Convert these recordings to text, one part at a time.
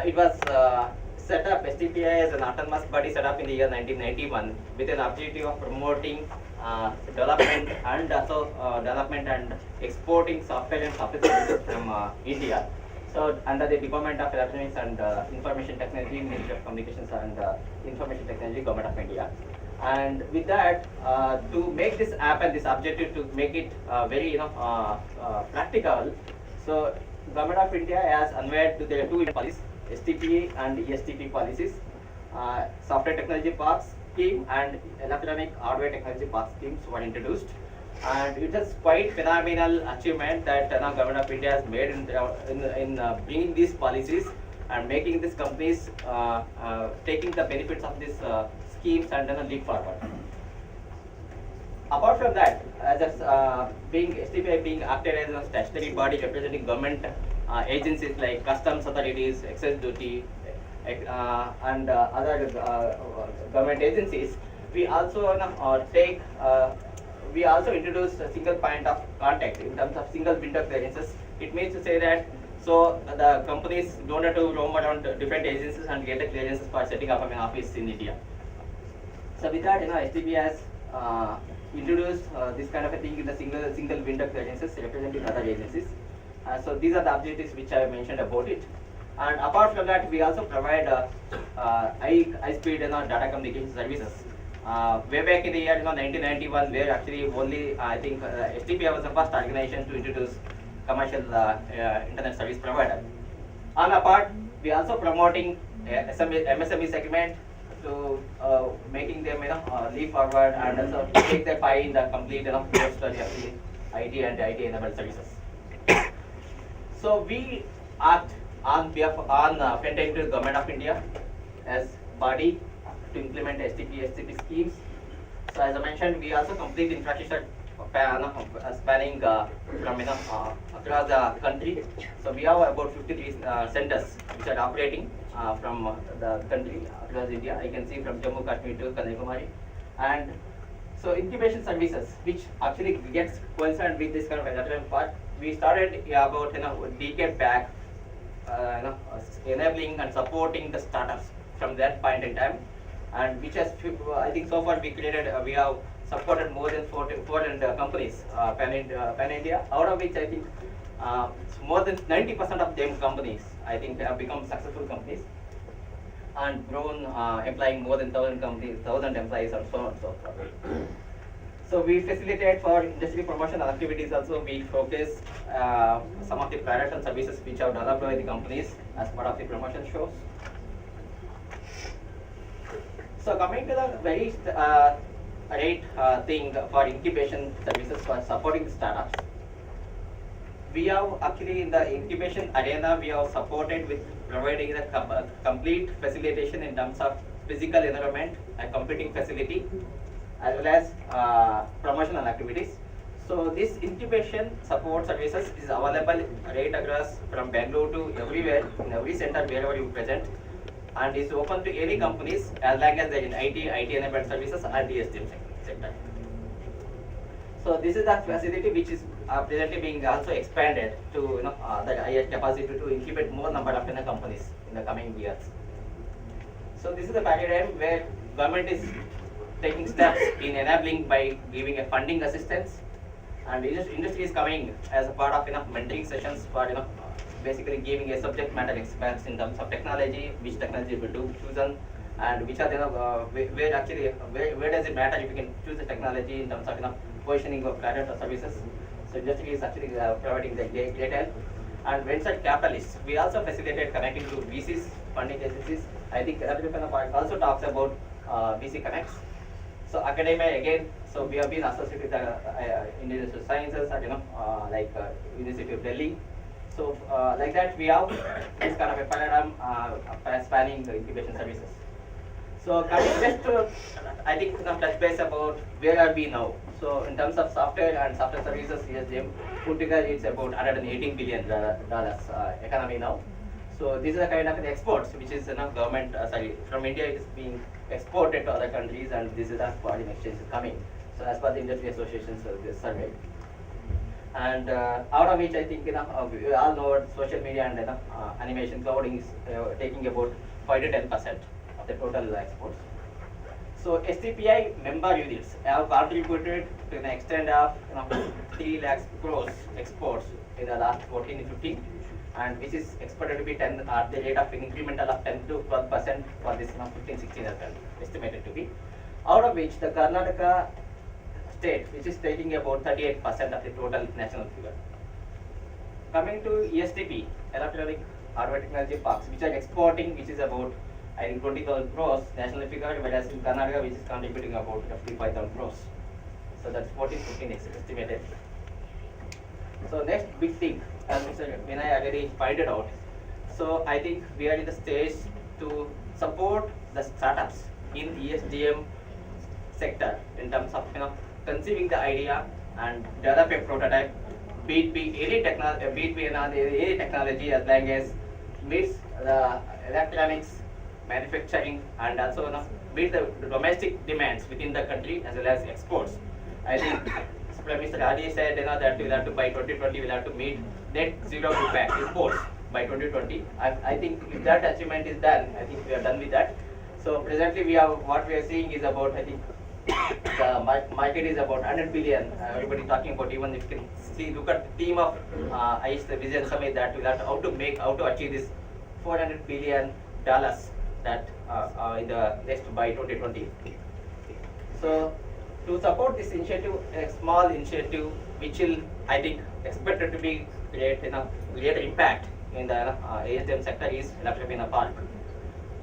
It was set up, STPI as an autonomous body set up in the year 1991 with an objective of promoting development and also development and exporting software and software services from India. So under the Department of Electronics and Information Technology, Ministry of Communications and Information Technology, Government of India. And with that, to make this app and this objective to make it very practical, so Government of India has unveiled their two policies, STP and ESTP policies, Software Technology Parks Scheme and Electronic Hardware Technology Park schemes were introduced. And it is quite phenomenal achievement that Government of India has made in bringing these policies and making these companies taking the benefits of these schemes and then leap forward. Apart from that, as being STPI being acted as a statutory body representing government agencies like customs authorities, excise duty, and other government agencies, we also we also introduced a single point of contact in terms of single window clearances. It means to say that so the companies don't have to roam around different agencies and get the clearances for setting up an office in India. So with that, STP has introduced this kind of a thing in the single window clearances representing other agencies. So these are the objectives which I mentioned about it. And apart from that, we also provide high-speed data communication services. Way back in the year 1991, where actually only I think STPI was the first organization to introduce commercial internet service provider. On a part, we also promoting MSME segment to making them leap forward and also take their pie in the complete growth story of the IT and IT enabled services. So we act on behalf front end to the Government of India as body to implement STP schemes. So as I mentioned, we also complete infrastructure spanning from across the country. So we have about 53 centers which are operating from the country across India. I can see from Jammu Kashmir to Kanyakumari, and so incubation services, which actually gets concerned with this kind of electronic part. We started about a decade back, enabling and supporting the startups from that point in time, and which has I think so far we have supported more than 400 companies pan India, out of which I think more than 90% of them companies I think have become successful companies and grown, employing more than 1,000 employees and so on and so forth. So we facilitate for industry promotional activities also. We focus some of the products and services which are developed by the companies as part of the promotion shows. So coming to the very thing for incubation services for supporting the startups, we have actually in the incubation arena we have supported with providing the complete facilitation in terms of physical environment and computing facility as well as promotional activities. So this incubation support services is available right across from Bangalore to everywhere, in every center wherever you present, and is open to any companies as long as they're in IT enabled services or DSTM sector. So this is the facility which is presently being also expanded to the higher capacity to incubate more number of companies in the coming years. So this is the paradigm where government is taking steps in enabling by giving a funding assistance, and industry is coming as a part of mentoring sessions for basically giving a subject matter experts in terms of technology, which technology will do chosen, and which are where does it matter if you can choose the technology in terms of positioning of product or services. So industry is actually providing the great help. And venture capitalists, we also facilitate connecting to VCs, funding agencies. I think also talks about VC connects. So academia again, so we have been associated with Indian Institute of Sciences and like University of Delhi. So like that we have this kind of a paradigm spanning the incubation services. So coming just to, I think touch base about where are we now. So in terms of software and software services, ESDM put together it's about $118 billion economy now. So these are the kind of exports which is government from India it is being exported to other countries, and this is as foreign exchange is coming. So as per the industry associations survey. and out of which I think we all know what social media and animation clouding is taking about 5 to 10% of the total exports. So SCPI member units have contributed to the extent of 3 lakhs crores exports in the last 14 to 15, and which is expected to be 10 at the rate of incremental of 10 to 12% for this 15, 16 as well, estimated to be. Out of which the Karnataka state, which is taking about 38% of the total national figure. Coming to ESTP, Electronic Hardware Technology Parks, which are exporting, which is about I think 20,000 crores national figure, whereas in Karnataka, which is contributing about 55,000 crores. So that's 14, 15 estimated. So next big thing, as Mr. Vinay already pointed out, so I think we are in the stage to support the startups in ESDM sector in terms of conceiving the idea and develop a prototype, be it any technology as long as meets the electronics manufacturing and also meet the domestic demands within the country as well as exports. I think Mr. Raji said that we'll have to by 2020 we'll have to meet net zero impact imports by 2020. I think if that achievement is done, I think we are done with that. So presently what we are seeing is about, I think the market is about 100 billion. Everybody talking about, even if you can see, look at the theme of the Vision Summit, that we'll have to how to achieve this $400 billion that in the next by 2020. So to support this initiative, a small initiative which will, I think, expected to be create greater impact in the ASDM sector is Electrofina Park.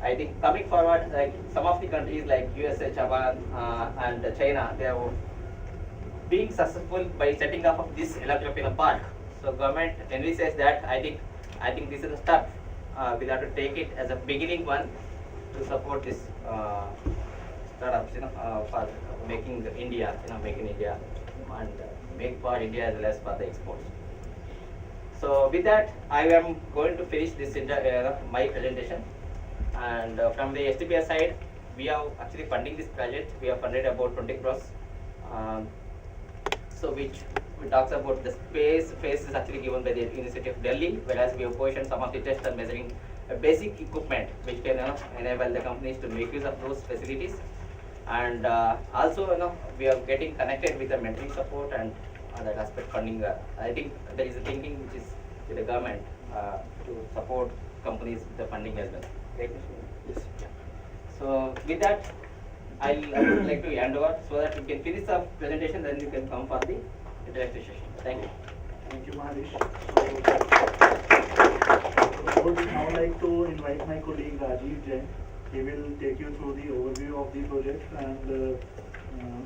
I think coming forward, like some of the countries like USA, Japan, and China, they are being successful by setting up of this Electrofina Park. So government envisages that. I think this is a step. We'll have to take it as a beginning one to support this startups, for making India, make in India and make for India as well as for the exports. So with that, I am going to finish this my presentation. And from the STPS side, we are actually funding this project. We have funded about 20 crores. So which talks about the space is actually given by the University of Delhi, whereas we have positioned some of the test and measuring basic equipment which can enable the companies to make use of those facilities. And also we are getting connected with the mentoring support and that aspect funding. I think there is a thinking which is with the government to support companies with the funding as well. Right? Yes. Yeah. So with that, I would like to hand over so that we can finish the presentation, then you can come for the interactive session. Thank you. Thank you, Mahadesh. So I would now like to invite my colleague Rajiv Jain. He will take you through the overview of the project and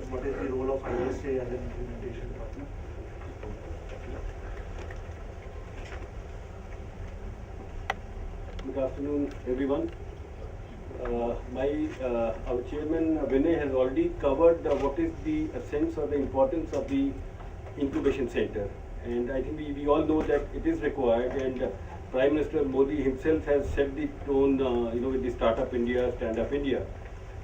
what is the role of ISA as an implementation partner. Good afternoon, everyone. Our chairman Vinay has already covered what is the sense or the importance of the incubation center, and I think we all know that it is required. And Prime Minister Modi himself has set the tone, with the Startup India, Stand Up India,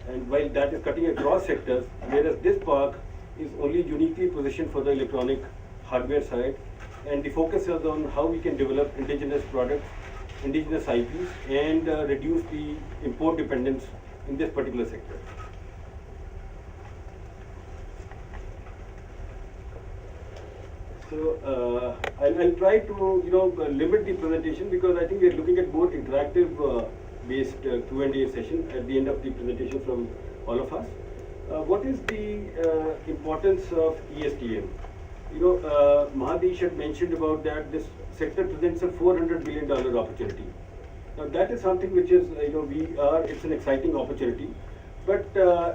and while that is cutting across sectors, whereas this park is only uniquely positioned for the electronic hardware side, and the focus is on how we can develop indigenous products, indigenous IPs, and reduce the import dependence in this particular sector. So I'll try to limit the presentation because I think we are looking at more interactive based Q&A session at the end of the presentation from all of us. What is the importance of ESDM? Mahadesh had mentioned about that this sector presents a $400 billion opportunity. Now that is something which is, it's an exciting opportunity, but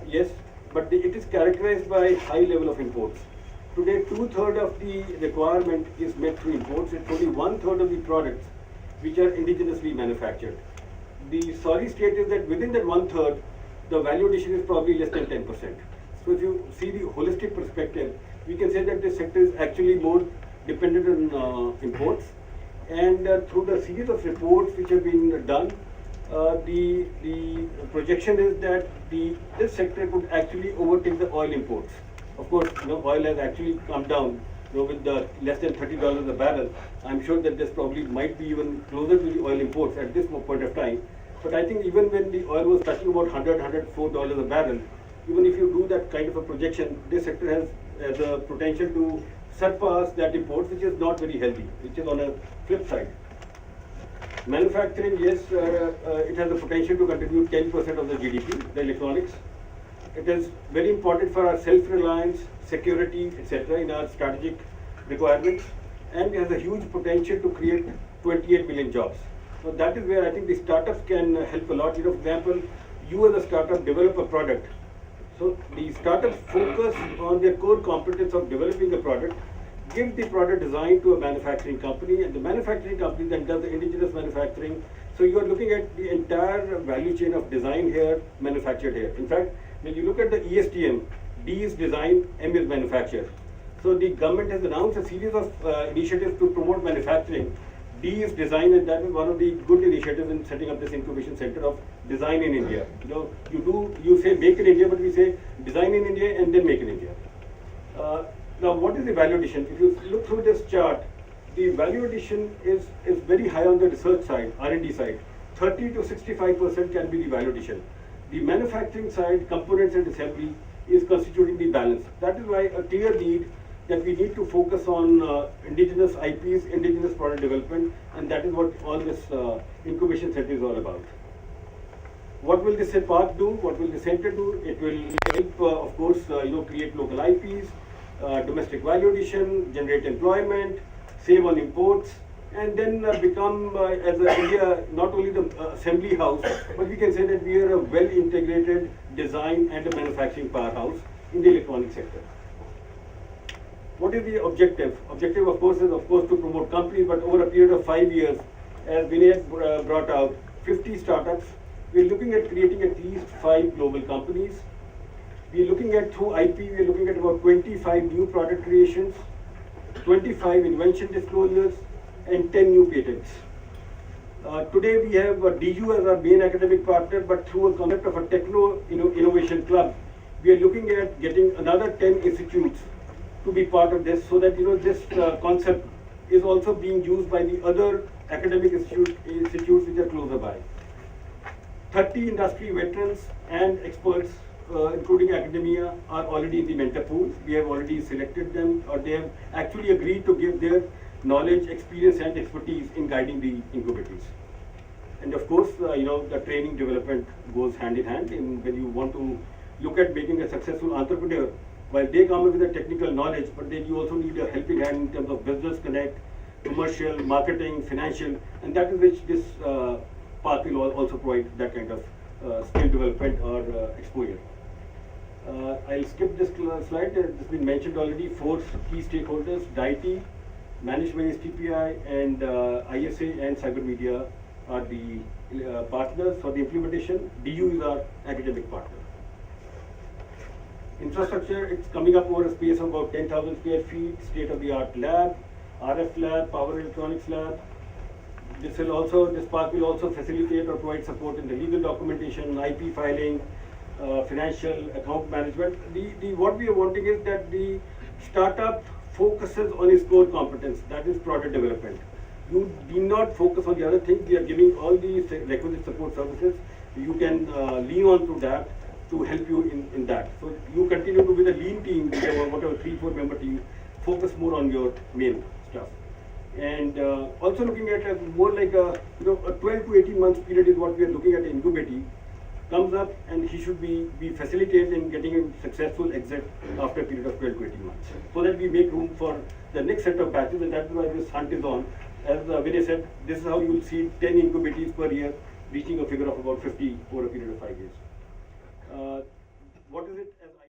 yes, but it is characterized by high level of imports. Today, 2/3 of the requirement is met through imports. It's only 1/3 of the products which are indigenously manufactured. The sorry state is that within that 1/3, the value addition is probably less than 10%. So if you see the holistic perspective, we can say that this sector is actually more dependent on imports. And through the series of reports which have been done, the projection is that this sector could actually overtake the oil imports. Of course, oil has actually come down with the less than $30 a barrel, I'm sure that this probably might be even closer to the oil imports at this point of time. But I think even when the oil was touching about $104 a barrel, even if you do that kind of a projection, this sector has the potential to surpass that imports, which is not very healthy, which is on a flip side. Manufacturing, yes, it has the potential to contribute 10% of the GDP, the electronics. It is very important for our self-reliance, security, etc. in our strategic requirements, and it has a huge potential to create 28 million jobs. So that is where I think the startups can help a lot. For example, you as a startup develop a product. So the startups focus on their core competence of developing a product, give the product design to a manufacturing company, and the manufacturing company then does the indigenous manufacturing. So you are looking at the entire value chain of design here, manufactured here. In fact, when you look at the ESTM, D is design, M is manufacture. So the government has announced a series of initiatives to promote manufacturing. D is design, and that is one of the good initiatives in setting up this incubation center of design in India. You say make in India, but we say design in India and then make in India. Now, what is the value addition? If you look through this chart, the value addition is very high on the research side, R&D side. 30 to 65% can be the value addition. The manufacturing side, components and assembly, is constituting the balance. That is why a clear need that we need to focus on indigenous IPs, indigenous product development, and that is what all this incubation center is all about. What will this park do? What will the center do? It will help, of course, create local IPs, domestic value addition, generate employment, save on imports, and then become, as India, not only the assembly house, but we can say that we are a well-integrated design and a manufacturing powerhouse in the electronic sector. What is the objective? Objective, of course, is to promote companies, but over a period of 5 years, as Vinay brought out, 50 startups. We're looking at creating at least 5 global companies. We're looking at, through IP, we're looking at about 25 new product creations, 25 invention disclosures, and 10 new patents. Today we have DU as our main academic partner, but through a concept of a techno innovation club, we are looking at getting another 10 institutes to be part of this, so that this concept is also being used by the other academic institutes which are closer by. 30 industry veterans and experts, including academia, are already in the mentor pool. We have already selected them, or they have actually agreed to give their knowledge, experience and expertise in guiding the incubators. And of course, the training development goes hand in hand. When you want to look at making a successful entrepreneur, while they come with the technical knowledge, but then you also need a helping hand in terms of business connect, commercial, marketing, financial, and that is which this path will also provide that kind of skill development or exposure. I'll skip this slide. It's been mentioned already. 4 key stakeholders: DITI, managed by STPI, and ISA and Cyber Media are the partners for the implementation. DU is our academic partner. Infrastructure, it's coming up over a space of about 10,000 square feet, state-of-the-art lab, RF lab, power electronics lab. This park will also facilitate or provide support in the legal documentation, IP filing, financial account management. What we are wanting is that the startup focuses on its core competence, that is product development. You do not focus on the other things. We are giving all these requisite support services. You can lean on to that to help you in that. So you continue to, with a lean team, whatever 3-4 member team, focus more on your main stuff. And also looking at more like a 12 to 18 months period is what we are looking at. Incubating comes up, and he should be facilitated in getting a successful exit after a period of 12 to 18 months, so that we make room for the next set of batches. And that's why this hunt is on. As Vinay said, this is how you will see 10 incubatees per year, reaching a figure of about 50 over a period of 5 years. What is it?